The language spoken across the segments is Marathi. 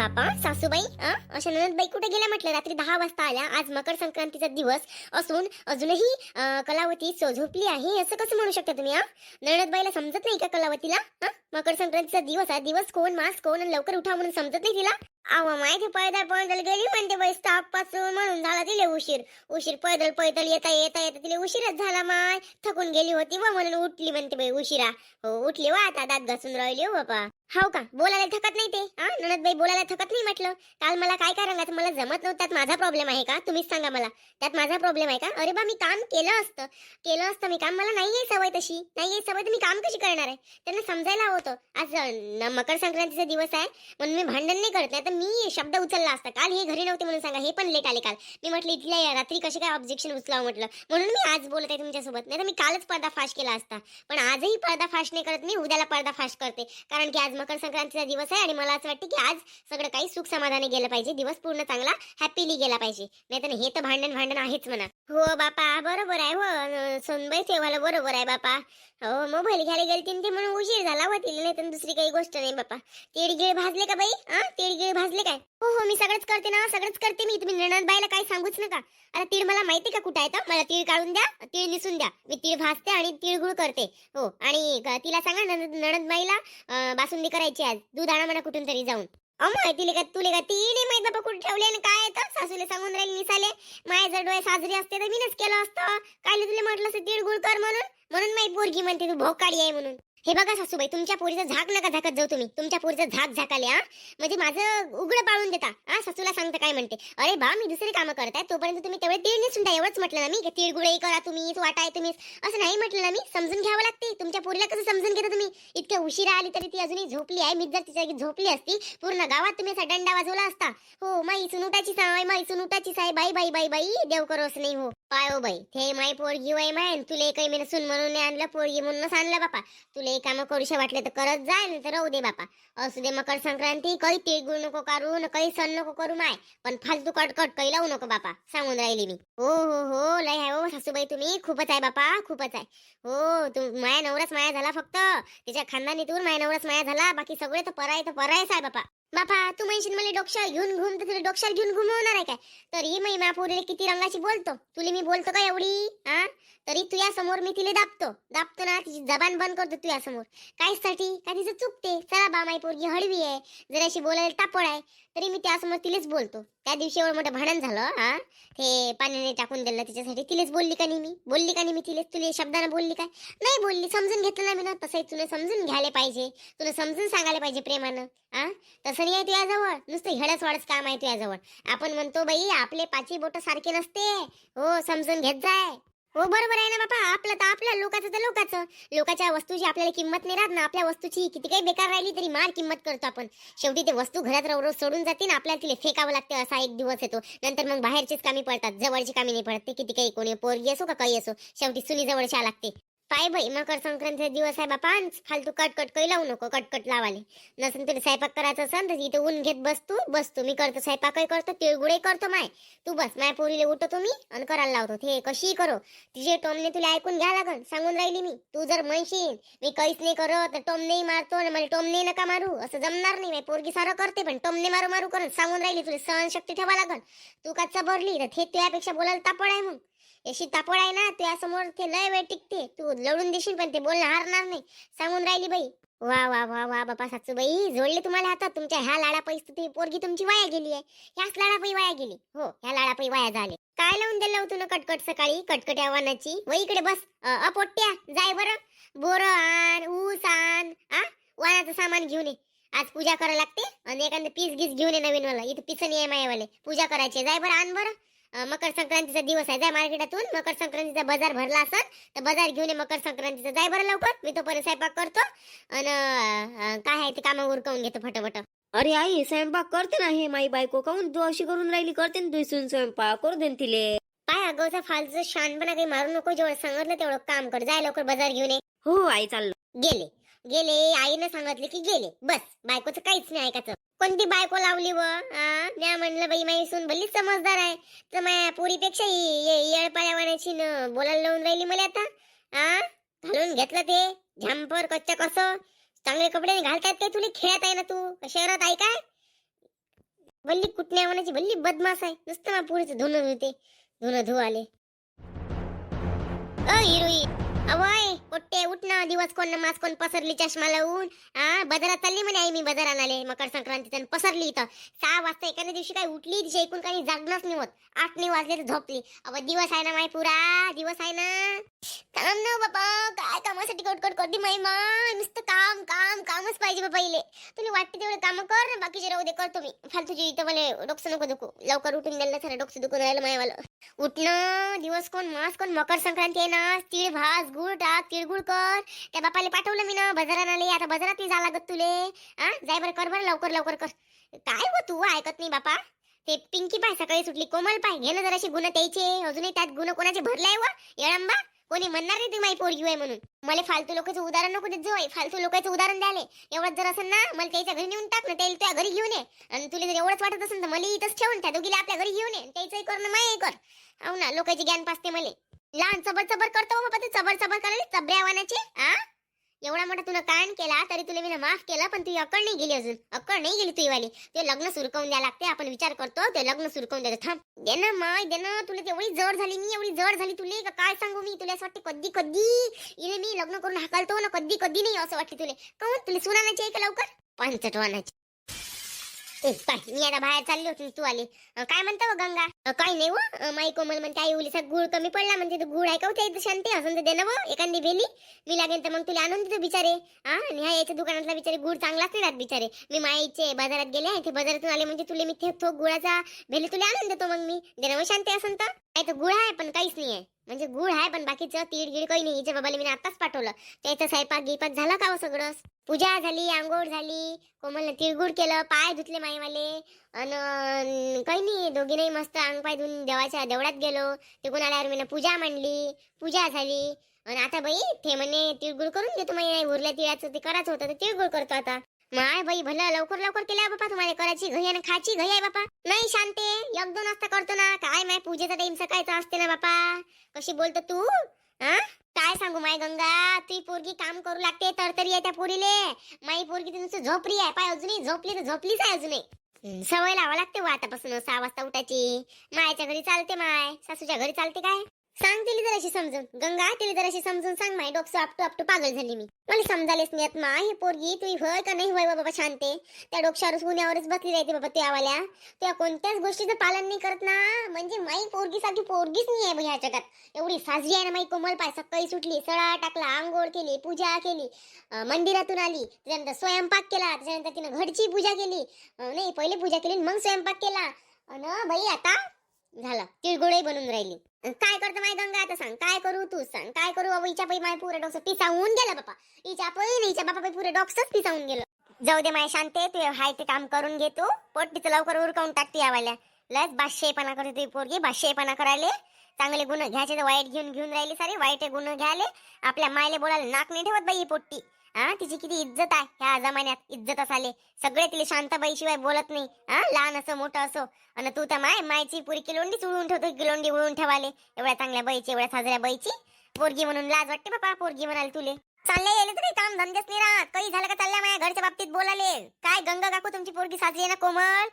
बापा सासूबाई अशा ननदबाई कुठे गेल्या म्हटलं? रात्री 10 वाजता आल्या. आज मकर संक्रांतीचा दिवस असून अजूनही कलावती झोपली आहे असं कसं म्हणू शकता तुम्ही? ननदबाईला समजत नाही का कलावतीला? मकर संक्रांतीचा दिवस आहे. दिवस कोण मास कोण आणि लवकर उठा म्हणून समजत नाही तिला? आवा माहिती पैदल पैदल गेली म्हणते बाई स्टॉप पासून म्हणून झाला तिला उशीर. उशीर पैदल पैदल येता येता येता तिला उशीरच झाला. माय थकून गेली होती व म्हणून उठली म्हणते बाई उशिरा. हो उठली वा आता दात घासून राहिली हो बापा. हो का बोलायला थकत नाही ते? ननदबाई बोलायला थकत नाही म्हटलं. काल मला काय रंगाचं मला जमत नव्हतं. त्यात माझा प्रॉब्लेम आहे का? तुम्हीच सांगा मला. त्यात माझा प्रॉब्लेम आहे का? अरे बा मी काम केलं असतं मी काम. मला नाही आहे सवय तशी. नाही आहे सवय तर मी काम कशी करणार आहे? त्यांना समजायला हवं होतं. आज मकर संक्रांतीचा दिवस आहे म्हणून मी भांडण नाही करत. नाही तर मी शब्द उचलला असता. काल हे घरी नव्हते म्हणून सांगा. हे पण लेट आले काल. मी म्हटलं इथल्या रात्री कशी काय ऑब्जेक्शन उचलावं म्हटलं. म्हणून मी आज बोलत आहे तुमच्यासोबत. नाही तर मी कालच पर्दाफाश केला असता. पण आजही पर्दाफाश नाही करत मी. उद्याला पर्दाफाश करते. कारण की आज मकर संक्रांतीचा दिवस आहे आणि मला असं वाटतं की आज सगळं काही सुख समाधानी गेलं पाहिजे. दिवस पूर्ण चांगला हॅपीली गेला पाहिजे. नाही तर हे तर भांडण आहेच म्हणा. हो बापा बरोबर आहे. हो सोनबाई सेवाला बरोबर आहे बापा. हो मोबाईल घ्यायला गेलती ते म्हणून उशीर झाला होतील. नाही तर दुसरी काही गोष्ट नाही बापा. तिळगिळ भाजले का बाई? तिळगिळ भाजले काय? हो हो मी सगळंच करते ना. सगळंच करते मी. तुम्ही नणंदबाईला काही सांगूच नका. आता तीळ मला माहिती का कुठं आहे तर? मला तीळ काढून द्या. तीळ निसून द्या. मी तीळ भाजते आणि तिळगुळ करते. हो आणि तिला सांगा नणंदबाईला बासुंदी करायची आज. दूध आणा म्हणा कुठून तरी जाऊन. अमय तुले का ती नाही माहित बाबा कुठे ठेवले आणि काय तर सासूले सांगून राहील निसाले. माय जर डोळे साजरी असते तर मीनच केलं असतं. काय तुला म्हटलं असं तिळगुळ कर म्हणून माई पोरगी म्हणते तू भोकाडी आहे म्हणून. हे बघा सासूबाई तुमच्या पोरीचं झाक नका झाकत जाऊ तुम्ही. तुमच्या पोरीचं झाक झाकाले म्हणजे माझं उघडं पाळून देता. सासूला सांगता काय म्हणते? अरे बा मी दुसरी कामं करताय तोपर्यंत तुम्ही तेवढे तीळ निसून द्या. एवढंच म्हटलं ना मी. तिळगुळही करा तुम्हीच वाटाय तुम्हीच असं नाही म्हटलं ना मी. समजून घ्यावं लागते. तुमच्या पोरीला कसं समजून घेता तुम्ही? इतक्या उशिरा आली तरी ती अजूनही झोपली आहे. मी जर तिच्या जागी झोपली असती पूर्ण गावात तुम्ही असा डंडा वाजवला असता. हो माई सुनुटाची साय बाई बाई बाई बाई देव करोस नाही. हो पाय हो बाई ते माई पोरगी वय माय. तुले काही मी सून म्हणून नाही आणलं. पोरगी म्हणूनच आणलं बापा. तुला काम करूशा वाटले तर करत जाय नाही तर राहू दे बापा. असू दे मकर संक्रांती. काही तिळगुळ नको करू न काही सण नको करू माय. पण फालतू कटकट काही लावू नको बापा. सांगून राहिली मी. हो हो हो लय आहे हो सासूबाई तुम्ही. खूपच आहे बापा खूपच आहे. हो तू माया नवराच माया झाला फक्त. तिच्या खानदानीतून माया नवराच माया झाला. बाकी सगळे तर परायच आहे बापा. बापा तू म्हणशील मला डोक्यावर घेऊन घुम तर तुला डोक्यावर घेऊन घुमवणार आहे काय? तरी मी मा पोरीला किती रंगाची बोलतो. तुला मी बोलतो का एवढी? तरी तुझ्या समोर मी तिला दाबतो ना. तिची जबान बंद करतो तुझ्या समोर. कायसाठी का तिचं चुकते. चला बा माई पोरगी हळवी आहे जर अशी बोलायला तापड आहे तरी मी त्यासमोर तिलेच बोलतो. त्या दिवशी एवढं मोठं भांडण झालं ते पाण्याने टाकून दिलं तिच्यासाठी. तिलेच बोलली का नाही मी तिलेच तुले शब्दानं बोलली काय? नाही बोलली. समजून घेतलं ना मी ना. तसंही तुला समजून घ्यायला पाहिजे. तुला समजून सांगायला पाहिजे प्रेमानं. तसं नाही आहे तुझ्याजवळ. नुसतं हेडच वाढच काम आहे तुझ्याजवळ. आपण म्हणतो बाई आपले पाची बोट सारखे नसते. हो समजून घेत जाय. हो बरोबर आहे ना बापा. आपलं तर आपलं लोकांचं तर लोकांचं. लोकांच्या वस्तूची आपल्याला किंमत नाही राहत ना. आपल्या वस्तूची किती काही बेकार राहिली तरी मार किंमत करतो आपण. शेवटी ते वस्तू घरात रोज सोडून जाते ना. आपल्याला तिला फेकावं लागते. असा एक दिवस येतो. नंतर मग बाहेरचीच कामी पडतात. जवळची कामी नाही पडत. ते किती काही कोणी पोरगी असो का काही असो शेवटी सुनी जवळच्या लागते. पाय बाई मकर संक्रांतीचा दिवस आहे बापा. फालतू कटकट काही लावू नको. कटकट लावाले नसेल तुला स्वयंपाक करायचा असेल तर इथे ऊन घेत बसतो मी करतो. स्वयंपाकही करतो तिळगुळही करतो माय. तू बस माय पोरीले उठवतो मी आणि करायला लावतो. ते कशी करो तिचे टोमने तुला ऐकून घ्या लागन. सांगून राहिली मी. तू जर म्हणशील मी काहीच नाही करत तर टोमनेही मारतो आणि मला टोमने नका मारू असं जमणार नाही. माय पोरगी सारं करते पण टोमने मारू करत सांगून राहिली. तुला सहनशक्ती ठेवा लागल. तू का चबरली तर हे तुझ्यापेक्षा बोलायला तापड आहे. मग अशी तापड आहे ना तुझ्यासमोर ते लय वेळ टिकते. तू लढून देशील पण ते बोलणं हारणार नाही. सांगून राहिली बाई. वा वा वा वा बापा सासूबाई जोडले तुम्हाला हातात. तुमच्या ह्या लाडापायी ती पोरगी तुमची वाया गेली आहे. ह्याच लाडापायी वाया गेली. हो ह्या लाडापायी वाया झाले. काय लावून दिलं होतं ना कटकट सकाळी कटकट आव्हानाची. व इकडे बस अपोट्या जाय बरं. बोर आण ऊस आण वाणाचं सामान घेऊन ये. आज पूजा करायला लागते आणि एखादं पीस गीस घेऊन ये नवीन वाला. इथं पिसं आहे मायावाले पूजा करायची. जाय बरं आण बरं. मकर संक्रांतीचा दिवस आहे. जाय मार्केटातून मकर संक्रांतीचा बाजार भरला असेल तर बाजार घेऊन ये मकर संक्रांतीचा. जाय बरं लवकर. मी तो परत स्वयंपाक करतो आणि काय आहे ते कामं उरकवून घेतो फटाफट. अरे आई स्वयंपाक करते ना. हे माई बायको काऊन तू अशी करून राहिली? करते ना तुझी स्वयंपाक करू दे ना तिले. काय अगोचा फालतूचं शानपणा काही मारू नको. जेवढं सांगितलं तेवढं काम कर. जाय लवकर बाजार घेऊन ये. हो आई चाललो. गेले आईनं सांगितले की गेले बस. बायकोचं काहीच नाही ऐकायचं. कोणती बायको लावली व म्या म्हणलं बाई माई सून भल्लीच समजदार आहे तर माझ्या पोरीपेक्षा येळपाळ्यावाण्याची बोलायला लावून राहिली मला आता. घालून घेतलं ते झॅम्पर कच्च्या कसं. चांगले कपडे घालतात ते तुला खेळत आहे ना. तू शहरात आहे काय? भल्ली कुटण्या म्हणायची भल्ली बदमाश आहे. नुसतं मा पुरीचं धुणं धुते, धुणं धुवाले. हिरोईन अवय पोट्टे उठ ना. दिवस कोण मास कोण पसरली चष्मा लावून. बाजारात चालली म्हणे आई मी बाजार आणाले मकर संक्रांतीचं पसरली इथं. 6 वाजता एखाद्या दिवशी काय उठली तिच्या ऐकून काही जागणंच नाही होत. 8 नाही वाजले तर झोपली. अव दिवस आहे ना माय पुरा दिवस आहे ना. काम ना बाबा काय कामासाठी कटकट करते माई माय. नुसतं काम काम कामच पाहिजे बाबा इले. तुला वाटते तेवढे काम कर ना बाकीचे राहू दे करतो मी. फालतूची इथं मला डोकं नको दुखू. लवकर उठून द्यायला सर डोकं दुखून राहिलं मायवालं. उठणं दिवस कोण मास कोण मकर संक्रांती आहे ना. तीळ भास गुळ टाक तिळगुळ कर. त्या बापाला पाठवलं मी ना बाजारात आले. आता बाजारात जा लागत तुले. जाय बरं कर बरं लवकर लवकर कर. काय हो तू ऐकत नाही बापा. ते पिंकी पाय सकाळी सुटली कोमल पाय घे ना जराशी गुण त्याचे. अजूनही त्यात गुण कोणाचे भरलाय व येळंबा. कोणी म्हणणार नाही तुम्ही माई पोरगी आहे म्हणून. मला फालतू लोकांचं उदाहरण नको देत जाऊ. फालतू लोकांचं उदाहरण द्याले एवढंच जर असेल ना मला त्याच्या घरी नेऊन टाक ना. त्याला त्या घरी घेऊन ये. आणि तुला जर एवढंच वाटत असेल तर मला इथंच ठेवून त्या दोघीला आपल्या घरी घेऊन ये. त्याचंही कर ना माय कर. हो ना लोकांचे ज्ञान पासते मला. लहान चबर चबर करतो बाबा. ते चबर चबर करायला चबऱ्या आव्हानाचे. एवढा मोठा तुला कान केला तरी तुला मी माफ केला पण तू अक्कल नाही गेली. अजून अक्कल नाही गेली तुझी वाली. ते लग्न सुरकवून द्या लागते. आपण विचार करतो ते लग्न सुरकवून द्यायचं. थांब दे ना माय दे ना. तुला तेवढी जड झाली मी एवढी जड झाली तुले का काय सांगू मी. तुला असं वाटते कधी कधी इले मी लग्न करून हाकालतो ना. कधी कधी नाही असं वाटते तुले. काहून तुला सुनानाची आहे का लवकर पंचटवानाची. काय मी आता बाहेर चालली होती तू आली. काय म्हणता हो गंगा. काय नाही व माई कोमल म्हणते आई उलीचा गुळ कमी पडला म्हणते. तर गुळ आहे का होते शांती असं तर दे ना व एखादी भेली. मी लागेल तर मग तुला आणून देतो बिचारे. आणि ह्या याच्या दुकानातला बिचारे गुळ चांगलाच नाही राहत बिचारे. मी माईचे बाजारात गेले ते बाजारातून आले म्हणजे तुला मी थोक गुळाचा भेली तुला आणून देतो. मग मी दे ना व शांती असं तर. काय तर गुळ आहे पण काहीच नाही आहे. म्हणजे गुळ आहे पण बाकीचं तीड गिड काही नाही. हिच्या बाबाला मी आताच पाठवलं. त्याचा स्वयंपाक गिपाक झाला का हो सगळं. पूजा झाली आंघोळ झाली. कोमलने तिळगुळ केलं पाय धुतले माईवाले. आणि काही नाही दोघी नाही मस्त अंग पाय धुवून देवाच्या देवळात गेलो. तिकडून आल्यावर मी पूजा मांडली. पूजा झाली. आणि आता बाई ते म्हणे तिळगुळ करून देतो माई. नाही उरल्या तिळाचं ते करायचं होतं तर तिळगुळ करतो आता. माय बाई भलं लवकर लवकर केल्या बापा. तुम्हाला करायची घाई आणि खायची घाई आहे बापा. नाही शांते 1-2 वाजता करतो ना. काय माय पूजेचा टाइम सकाळचा असते ना बापा. कशी बोलतो तू. काय सांगू माय गंगा. ती पोरगी काम करू लागते तरतरी आहे त्या पोरीले. माई पोरगी नुसतं झोपरी आहे. पाय अजूनही झोपली तर झोपलीच आहे अजूनही. सवय लावा लागते व आतापासून 6 वाजता उठायची. मायच्या घरी चालते माय. सासूच्या घरी चालते काय. सांग तिला जराशी समजून गंगा. तिला जराशी समजून सांग माय. डोकं आपटू आपटू पागल झाली मी. मला समजायलाच नाही येत माय. हे पोरगी तुझी होय का नाही होय बाबा शांते. त्या डोक्यावरच गुन्ह्यावरच बसली राहते बाबा त्या आवाल्या. त्या कोणत्याच गोष्टीचं पालन नाही करत ना. म्हणजे माई पोरगीसाठी पोरगीच नाही आहे ह्या जगात. एवढी साजरी आहे ना माई कोमल पाय. सकाळी सुटली सळा टाकला आंघोळ केली पूजा केली. मंदिरातून आली त्याच्यानंतर स्वयंपाक केला. त्याच्यानंतर तिनं घरची पूजा केली. नाही पहिले पूजा केली मग स्वयंपाक केला. अन बाई आता झालं तिळगुळही बनून राहिली. काय करतो माय गंगा आता सांग काय करू तू सांग. काय करू बाबा. हिच्या पै माय पुरे डॉक्स पिसावून गेलं बापा. हिच्या पै हिच्या बापा पै पुरे डॉक्सच पिसावून गेलं. जाऊ दे माय शांते. तू हाय ते काम करून घे. तू पोट्टीचं लवकर उरकावून टाकते यावाल्या. लस बादशेपणा करते तुझी पोरगी. बादशेपणा करायले. चांगले गुण घ्यायचे तर वाईट घेऊन राहिले सारे. वाईट गुण घ्यायले. आपल्या मायले बोलायला नाक नाही ठेवत बाई ही पोट्टी. तिची किती इज्जत आहे ह्या जमान्यात. इज्जत असाले सगळे तिला शांताबाई शिवाय बोलत नाही. लहान असो मोठं असो. आणि तू तर मायची पुरी किलोंडी उडवून ठेवतो. किलोंडी उडवून ठेवाले. एवढ्या चांगल्या बाईची एवढ्या साजऱ्या बाईची पोरगी म्हणून लाज वाटते बापा. पोरगी म्हणाले तुले चालले गेले तर काही काम धंदेच नाही राहत. काही झालं का चालल्या माझ्या घरच्या बाबतीत बोलाले. काय गंगा काकू तुमची पोरगी साजरी आहे ना कोमल.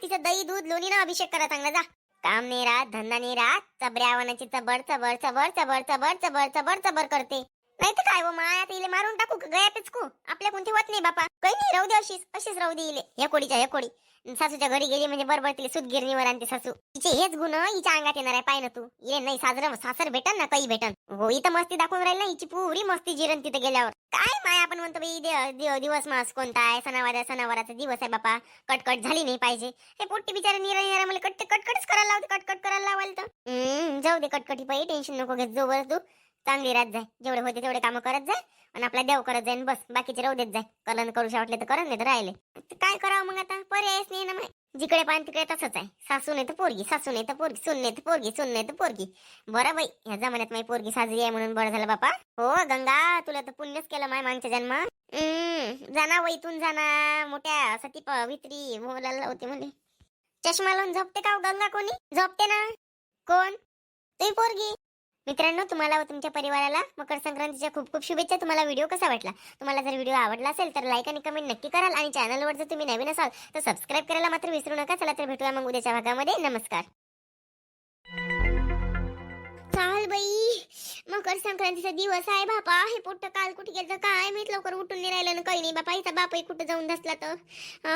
तिचं दही दूध लोणी ना अभिषेक करा चांगला जा. काम नाही राहत धंदा नाही राहत. चबऱ्या आव्हानाची चबड चबड चबड चबड चबड चबड चबड चबड करते. नाही तर काय व माया तिले मारून टाकू गया पिचकू. आपल्या कोणती होत नाही बापा. काही नाही राहू दे अशीच राहू दे इले. या कोडीच्या या कोडी. सासूच्या घरी गेली म्हणजे बरोबर तिला सुतगिरणीवर आणते सासू. तिचे हेच गुण हिच्या अंगात येणार आहे. पाय ना तू इले नाही सासर भेटन ना काही भेटन. हो इथं मस्ती दाखवून राहील ना. हिची पुरी मस्ती जिरण तिथे गेल्यावर. काय माया आपण म्हणतो बाई दिवस मास कोणता आहे. सणावाराचा दिवस आहे बापा. कटकट झाली नाही पाहिजे. हे पोट्टी बिचारा निरा मला कटकटच करायला लावते. कटकट करायला लावाल तर जाऊ दे कटकटी पाहिजे. टेन्शन नको घेत. जो बस तू चांगली राहत जाय. जेवढे होते तेवढे काम करत जाय. आणि आपला देव करत जाईन बस. बाकीचे राहू देत जाय. कलन करूशा वाटले तर करण नाही तर राहिले. काय करावं मग आता पर्यायच नाही ना. जिकडे पान तिकडे तसंच आहे. सासू नाही तर पोरगी सासू नाही तर पोरगी सून नाही तर पोरगी सून नाही तर पोरगी. बरं बाई ह्या जमान्यात माझी पोरगी साजरी आहे म्हणून बरं झालं बापा. हो गंगा तुला तर पुण्यच केलं माय मागच्या जन्म. जाना वैतून जाना. मोठ्या सती पवित्री बोलायला होते म्हणे. चष्मा लावून झोपते का गंगा कोणी. झोपते ना कोण. तुही पोरगी मित्रांनो, तुम्हाला व तुमच्या परिवाराला मकर संक्रांतीच्या खूप खूप शुभेच्छा. तुम्हाला व्हिडिओ कसा वाटला? तुम्हाला जर व्हिडिओ आवडला असेल तर लाईक आणि कमेंट नक्की कराल आणि चॅनलवर जर तुम्ही नवीन असाल तर सबस्क्राईब करायला मात्र विसरू नका. चला तर भेटूया मग उद्याच्या भागामध्ये. नमस्कार. चाल बाई, मकर संक्रांतीचा दिवस आहे बापा. हे पोट्ट काल कुठे गेलं काय माहित, लवकर उठून नाही राहिलं ना काही नाही बापा. इथं बापाही कुठं जाऊन बसला तर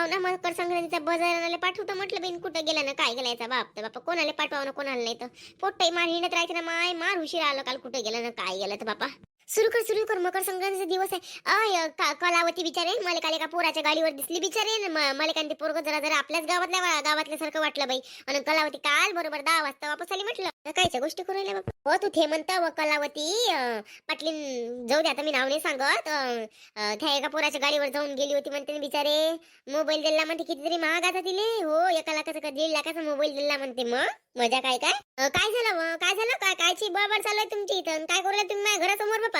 ना मकर संक्रांतीचा बाजाराला पाठवतो म्हटलं बिन कुठं गेला ना काय गेला याचा बाप. तर बापा कोणाला पाठवावं ना कोणाला नाही तर पोट्टही मार हिंडत राहायचं ना. मार उशीर आलं काल कुठं गेला ना काय गेलं तर बापा. सुरू कर मकर संक्रांतीचा दिवस आहे. कलावती बिचारे मला काल एका पोराच्या गाडीवर दिसली बिचारे. मला काय ते पोरग जरा जरा आपल्याच गावातल्यासारखं वाटलं बाई. आणि कलावती काल बरोबर 10 वाजता वापस आली म्हटलं. कायच्या गोष्टी करू राहिल्या बाबा. हो तू थे म्हणता व कलावती पाटलीन जाऊ दे आता मी नाव नाही सांगत. त्या एका पोराच्या गाडीवर जाऊन गेली होती म्हणते बिचारे. मोबाईल दिला म्हणते कितीतरी महागाचा दिले. हो 1 लाखाचा का 1.5 लाखाचा मोबाईल दिला म्हणते. मग मजा काय काय काय झालं काय झालं काय कायची बडबड चालू आहे तुमची इथं. काय करू तुम्ही माझ्या घरासमोर बापा.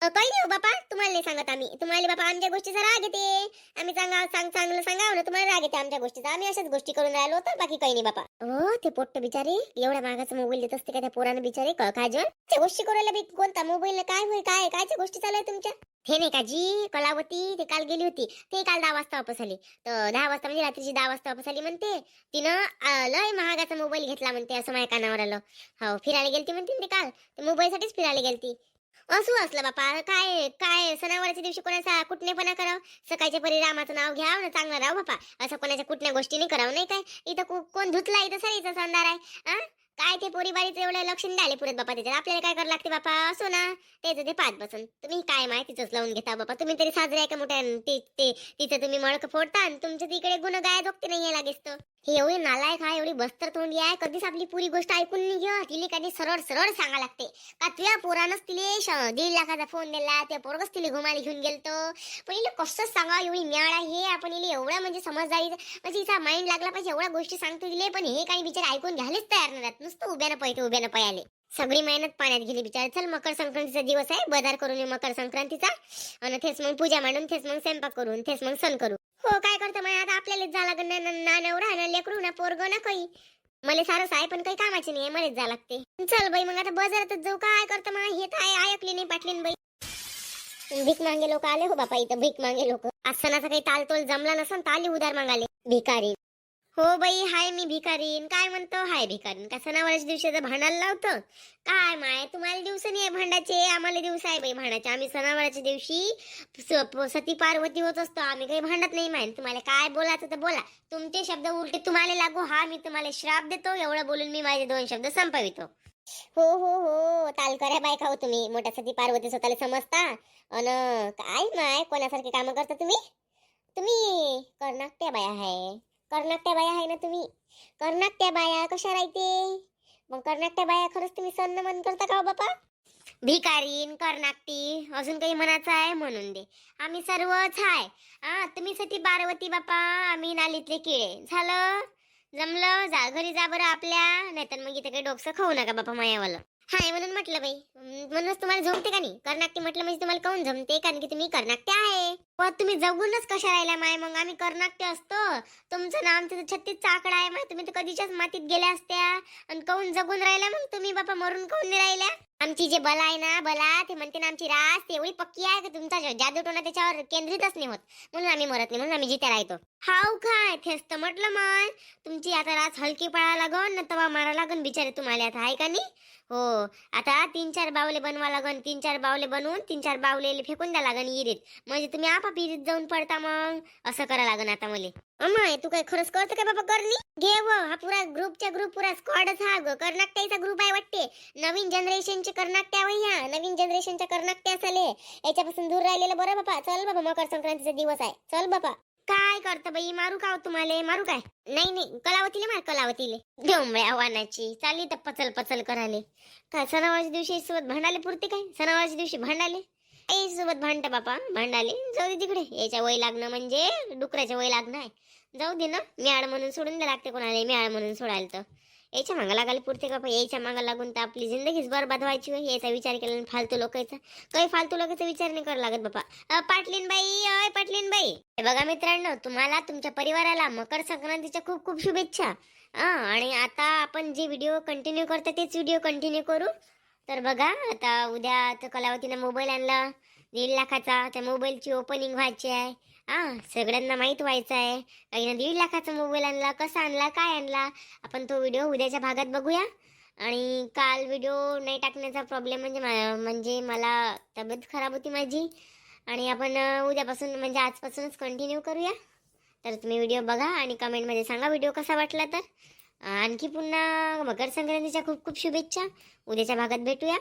काही नाही हो बापा, तुम्हाला नाही सांगत आम्ही. तुम्हाला बापा आमच्या गोष्टीचा राग येते. आम्ही चांगलं सांगावं ना तुम्हाला राग येते आमच्या गोष्टीचा. आम्ही अशाच गोष्टी करून राहिलो होतो बाकी काही नाही बापा. हो ते पोट्ट बिचारे एवढ्या महागाचा मोबाईल देत असते का त्या पोरानं बिचारे. काजल त्या गोष्टी करायला बी कोणता मोबाईल काय होईल काय कायच्या गोष्टी चालू आहे तुमच्या. हे नाही का जी कलावती ते काल गेली होती. ते काल 10 वाजता वापस आली. तर 10 वाजता म्हणजे रात्रीची 10 वाजता वापस आली म्हणते. तिनं लय महागाचा मोबाईल घेतला म्हणते असं माझ्या कानावर आलं. हो फिरायला गेलती म्हणते ते काल. ते मोबाईलसाठीच फिरायला गेलती. असलं बापा. काय काय सणावाराच्या दिवशी कोणाचा कुटणेपणा करावं. सकाळच्या परी रामाचं नाव घ्यावं ना चांगलं राव बापा. असं कोणाच्या कुठल्या गोष्टी नाही करावं नाही काय. इथं कोण धुतला इथं सरीचा संदार आहे. काय ते पोरी बारीचं एवढं लक्ष नाही द्यायला पुरत बापा त्याच्यात. आपल्याला काय करावं लागते बापा. असो ना त्याचं ते पाच बसून तुम्ही काय माहितीच लावून घेता बापा. तुम्ही तरी साजरे आहे का मोठ्या तिचं तुम्ही मळक फोडता आणि तुमच्या तिकडे गुण गाय जोगते नाही लागेच तर. हे एवढी नालायक हा एवढी बस्तर तोंडी आहे. कधीच आपली पुरी गोष्ट ऐकून नाही घ्या. तिला कधी सरळ सरळ सांगा लागते का तुझ्या पोरानंच तिले 1.5 लाखाचा फोन दिला. त्या पोरगच तिला घुमायला घेऊन गेलतो. पण हिला कसं सांगा एवढी म्याळ आहे. आपण हिला एवढा म्हणजे समजदारी म्हणजे हिचा माइंड लागला पाहिजे. एवढ्या गोष्टी सांगतो दिले पण हे काही बिचारे ऐकून घ्यायलाच तयार नाही. नुसतं उभ्यानं पयाले सगळी मेहनत पाण्यात गेली बिचारे. चल मकर संक्रांतीचा दिवस आहे बाजार करून ये मकर संक्रांतीचा. आणि तेच मग पूजा मांडून तेच मग स्वयंपाक करून तेच मग सण करू. हो काय करतो मग आता आपल्यालाच जा लागत ना नवरा ना लेकरू ना पोरग ना काही. मला सारंच आहे पण काही कामाचे नाही मलाच जा लागते. चल बाई मग आता बाजारातच जाऊ. काय करतो मग हे काय ऐकली नाही पाटलीन बाई. भीक मागे लोक आले हो बापा इथं. भीक मागे लोक आज सणाचा काही तालतोल जमला नसन तर आली उधार मागाले भिकारी. हो बाई हाय मी भिकारीन. काय म्हणतो हाय भिकारीन. का सणावाराच्या दिवशी भांडायला लावतं काय माय. तुम्हाला दिवस नाही आहे भांडाचे आम्हाला दिवस आहे बाई भांडाचे. आम्ही सणावाराच्या दिवशी सती पार्वती होत असतो. आम्ही काही भांडत नाही माय. तुम्हाला काय बोलायचं तर बोला. तुमचे शब्द उलटे तुम्हाला लागू हा मी तुम्हाला श्राप देतो. एवढं बोलून मी माझे 2 शब्द संपवितो. हो हो हो ताल करा बायका हो तुम्ही. मोठ्या सती पार्वती स्वतःला समजता. अन काय माय कोणासारखे काम करता तुम्ही. तुम्ही कर्नाटक्या बाया आहे. कर्नाटक्या बाया आहे ना तुम्ही. कर्नाटक्या बाया कशा राहते. मग कर्नाटक्या बाया खरंच तुम्ही सण मन करता का हो बापा. भिकारीन कर्नाटकी अजून काही म्हणायचं आहे म्हणून दे. आम्ही सर्वच आहे. तुम्ही सती पार्वती बापा. आम्ही नालीतले किडे. झालं जमलं जा घरी जा बरं आपल्या. नाहीतर मग इथे काही डोकसं खाऊ नका बापा मायावालं. हाय म्हणून म्हटलं बाई. म्हणूनच तुम्हाला जमते का नाही कर्नाटकी म्हटलं म्हणजे तुम्हाला काऊन जमते कारण की तुम्ही कर्नाटक आहे. पण तुम्ही जगूनच कशा राहिल्या माय. मग आम्ही कर्नाटक असतो. तुमचं नाव तिथं 36 आकडा आहे माय. तुम्ही तर कधीच्याच मातीत गेल्या असत्या. आणि काऊन जगून राहिल्या मग तुम्ही बापा मरून काऊन नाही राहिल्या. आमची जे बला आहे ना बला ते म्हणते ना आमची रास तेवढी पक्की आहे की तुमचा जादूटोना त्याच्यावर केंद्रितच नाही होत. म्हणून आम्ही मरत नाही. म्हणून आम्ही जिथे राहतो. हाव काय तेच तर म्हटलं मग. तुमची आता रास हलकी पळा लागन ना तवा मारा लागन बिचारे तुम्हाला आता आहे का नाही. हो आता 3-4 बावले बनवा लागन. 3-4 बावले बनवून 3-4 बावले फेकून द्या लागन इरीत. म्हणजे तुम्ही आपाप इरीत जाऊन पडता. मग असं करा लागन आता मला. अमाय तू काय खरंच करतो काय बाबा करणी. घे व हा पुरा ग्रुपच्या ग्रुप पुरा स्क्वॉडच हा कर्नाटकाचा ग्रुप आहे वाटते. नवीन जनरेशनचे कर्नाटक ह्या नवीन जनरेशनच्या कर्नाटक असले. याच्यापासून दूर राहिलेलं बरं बापा. चल बाबा मकर संक्रांतीचा दिवस आहे. चल बापा. काय करतं बाई मारू का तुम्हाला मारू काय. नाही कलावतीले मार कलावतीले. डोंबळ्या आव्हानाची चालली तर पचल करायले. काय सणावारच्या दिवशी सोबत भांडाले पुरते काय. सणावारच्या दिवशी भांडाले आई सोबत भांडता बापा भांडाले. जाऊ दे तिकडे. याच्या वय लागणं म्हणजे डुकराच्या वय लागणं आहे. जाऊ दे ना. म्याळ म्हणून सोडून द्या लागते कोणाला. म्याळ म्हणून सोडायला तर याच्या मागा लागायला पुरते का. याच्या मागा लागून तर आपली जिंदगीच बरबाद व्हायची होय. याचा विचार केला फालतू लोकांचा. काही फालतू लोकांचा विचार नाही करावा लागत बापा. पाटलीन बाई अय पाटलीन बाई. हे बघा मित्रांनो तुम्हाला तुमच्या परिवाराला मकर संक्रांतीच्या खूप खूप शुभेच्छा. आणि आता आपण जे व्हिडिओ कंटिन्यू करतो तेच व्हिडिओ कंटिन्यू करू. तर बघा आता उद्या तर कलावतीनं मोबाईल आणला 1.5 लाखाचा. त्या मोबाईलची ओपनिंग व्हायची आहे. सगळ्यांना माहीत व्हायचं आहे काहीनं 1.5 लाखाचा मोबाईल आणला, कसा आणला, काय आणला. आपण तो व्हिडिओ उद्याच्या भागात बघूया. आणि काल व्हिडिओ नाही टाकण्याचा प्रॉब्लेम म्हणजे म्हणजे मला तब्येत खराब होती माझी. आणि आपण उद्यापासून म्हणजे आजपासूनच कंटिन्यू करूया. तर तुम्ही व्हिडिओ बघा आणि कमेंटमध्ये सांगा व्हिडिओ कसा वाटला तर. आणखी पुन्हा मकर संक्रांतीच्या खूप खूप शुभेच्छा. उद्याच्या भागात भेटूया.